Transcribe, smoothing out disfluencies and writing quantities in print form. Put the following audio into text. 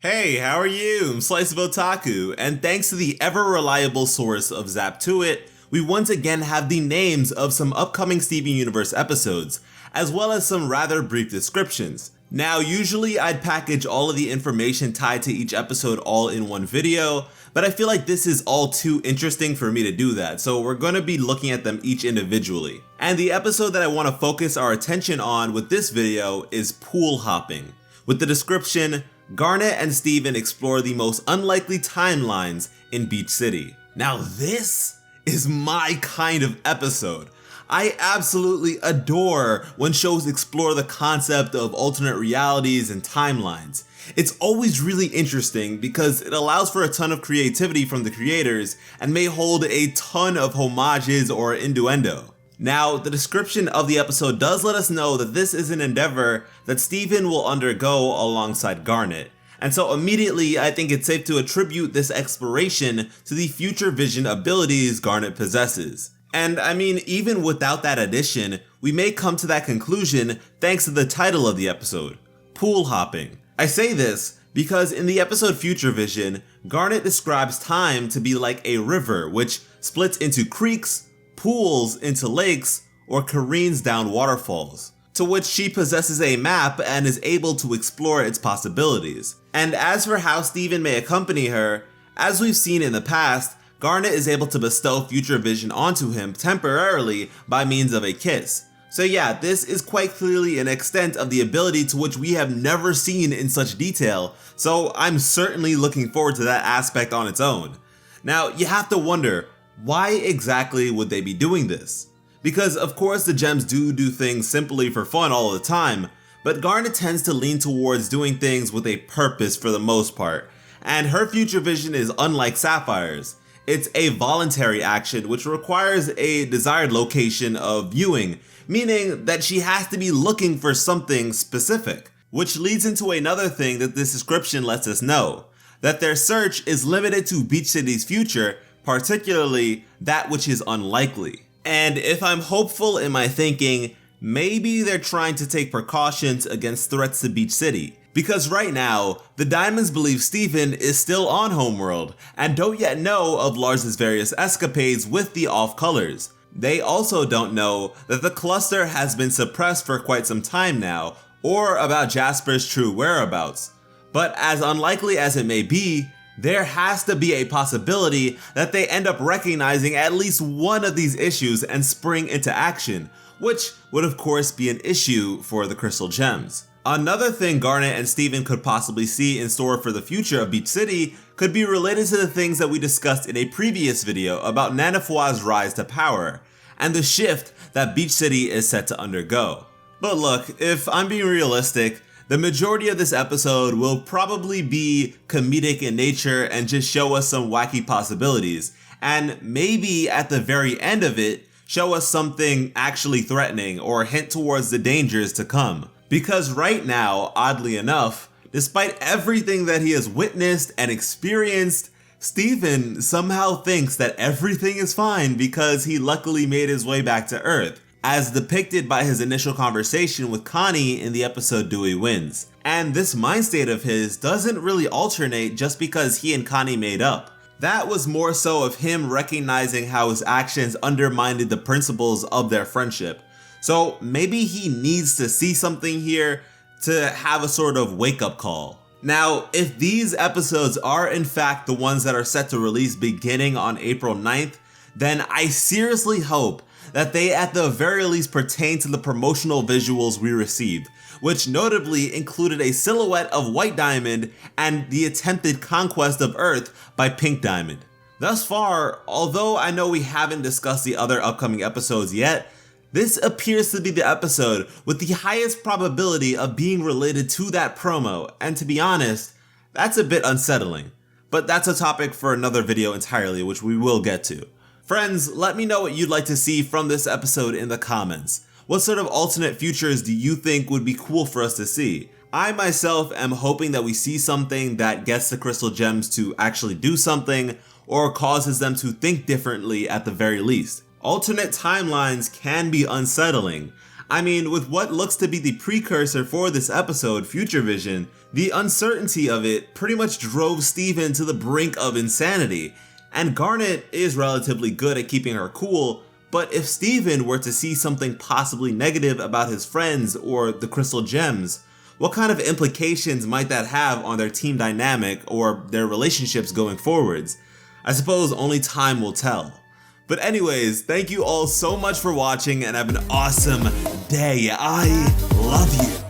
Hey, how are you? I'm SliceofOtaku, and thanks to the ever-reliable source of Zap to It, we once again have the names of some upcoming Steven Universe episodes, as well as some rather brief descriptions. Now, usually I'd package all of the information tied to each episode all in one video, but I feel like this is all too interesting for me to do that, so we're going to be looking at them each individually. And the episode that I want to focus our attention on with this video is Pool Hopping, with the description, Garnet and Steven explore the most unlikely timelines in Beach City. Now this is my kind of episode. I absolutely adore when shows explore the concept of alternate realities and timelines. It's always really interesting because it allows for a ton of creativity from the creators and may hold a ton of homages or innuendo. Now, the description of the episode does let us know that this is an endeavor that Steven will undergo alongside Garnet, and so immediately I think it's safe to attribute this exploration to the future vision abilities Garnet possesses. And I mean, even without that addition, we may come to that conclusion thanks to the title of the episode, Pool Hopping. I say this because in the episode Future Vision, Garnet describes time to be like a river which splits into creeks, pools into lakes, or careens down waterfalls, to which she possesses a map and is able to explore its possibilities. And as for how Steven may accompany her, as we've seen in the past, Garnet is able to bestow Future Vision onto him temporarily by means of a kiss. So yeah, this is quite clearly an extent of the ability to which we have never seen in such detail, so I'm certainly looking forward to that aspect on its own. Now, you have to wonder, why exactly would they be doing this? Because of course the gems do things simply for fun all the time, but Garnet tends to lean towards doing things with a purpose for the most part, and her Future Vision is unlike Sapphire's. It's a voluntary action which requires a desired location of viewing, meaning that she has to be looking for something specific, which leads into another thing that this description lets us know, that their search is limited to Beach City's future, particularly that which is unlikely. And if I'm hopeful in my thinking, maybe they're trying to take precautions against threats to Beach City. Because right now, the Diamonds believe Steven is still on Homeworld and don't yet know of Lars's various escapades with the off-colors. They also don't know that the cluster has been suppressed for quite some time now, or about Jasper's true whereabouts. But as unlikely as it may be, there has to be a possibility that they end up recognizing at least one of these issues and spring into action, which would of course be an issue for the Crystal Gems. Another thing Garnet and Steven could possibly see in store for the future of Beach City could be related to the things that we discussed in a previous video about Nanafua's rise to power, and the shift that Beach City is set to undergo. But look, if I'm being realistic, the majority of this episode will probably be comedic in nature and just show us some wacky possibilities, and maybe at the very end of it, show us something actually threatening or hint towards the dangers to come. Because right now, oddly enough, despite everything that he has witnessed and experienced, Steven somehow thinks that everything is fine because he luckily made his way back to Earth, as depicted by his initial conversation with Connie in the episode Dewey Wins. And this mind state of his doesn't really alternate just because he and Connie made up. That was more so of him recognizing how his actions undermined the principles of their friendship. So maybe he needs to see something here to have a sort of wake-up call. Now, if these episodes are in fact the ones that are set to release beginning on April 9th, then I seriously hope that they at the very least pertain to the promotional visuals we received, which notably included a silhouette of White Diamond and the attempted conquest of Earth by Pink Diamond. Thus far, although I know we haven't discussed the other upcoming episodes yet, this appears to be the episode with the highest probability of being related to that promo, and to be honest, that's a bit unsettling. But that's a topic for another video entirely, which we will get to. Friends, let me know what you'd like to see from this episode in the comments. What sort of alternate futures do you think would be cool for us to see? I myself am hoping that we see something that gets the Crystal Gems to actually do something, or causes them to think differently at the very least. Alternate timelines can be unsettling. I mean, with what looks to be the precursor for this episode, Future Vision, the uncertainty of it pretty much drove Steven to the brink of insanity. And Garnet is relatively good at keeping her cool, but if Steven were to see something possibly negative about his friends or the crystal gems, what kind of implications might that have on their team dynamic or their relationships going forwards? I suppose only time will tell. But anyways, thank you all so much for watching and have an awesome day. I love you.